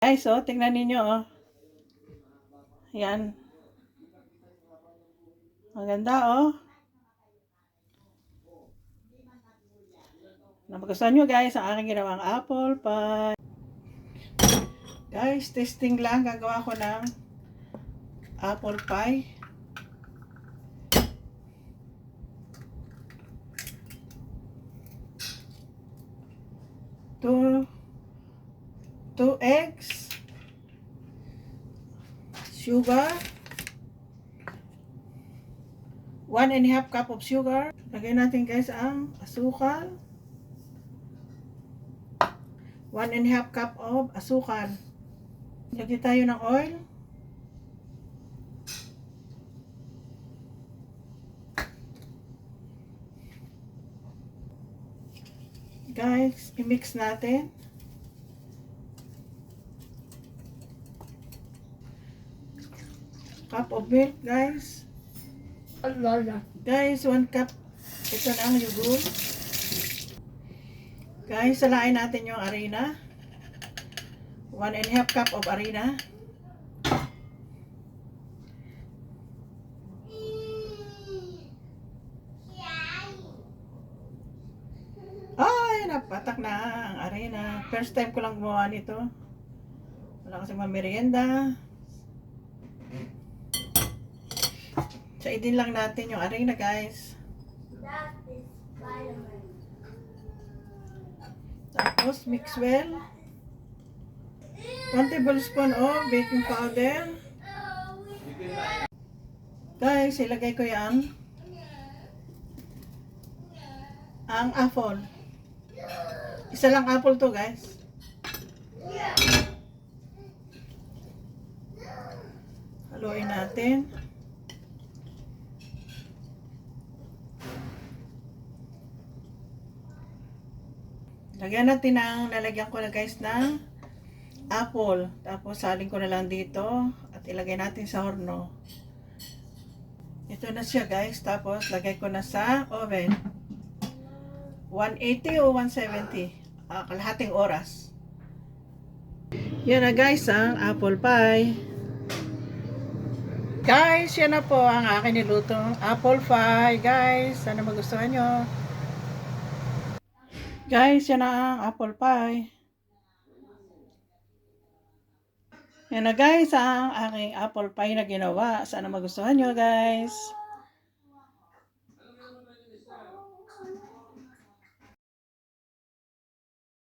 Guys, oh, tingnan ninyo, oh. Yan. Maganda, oh. Napagustuhan nyo, guys, ang aking ginawang apple pie. Guys, testing lang. Gagawa ko ng apple pie. Two eggs, sugar, 1½ cup of sugar. Lagyan natin, guys, ang asukal. 1½ cup of asukal. Lagyan tayo ng oil. Guys, i-mix natin. Cup of milk, guys. Guys, 1 cup. Ito na ang yogurt. Guys, salain natin yung harina. 1½ cup of harina. Ay, napatak na ang harina. First time ko lang gumawa nito. Wala kasi mamerienda. Saidin lang natin yung harina, guys. Tapos, mix well. 1 tablespoon of baking powder. Guys, ilagay ko yan. Ang apple. Isa lang apple to, guys. Haluin natin. Lagyan natin ang lalagyan ko na, guys, ng apple. Tapos saling ko na lang dito at ilagay natin sa horno. Ito na siya, guys. Tapos lagay ko na sa oven. 180 o 170. Kalahating oras. Yan na, guys, ang apple pie. Guys, yan na po ang aking nilutong apple pie. Guys, sana magustuhan nyo. Guys, yan na ang apple pie. Yan na, guys, ang aking apple pie na ginawa. Sana magustuhan nyo, guys.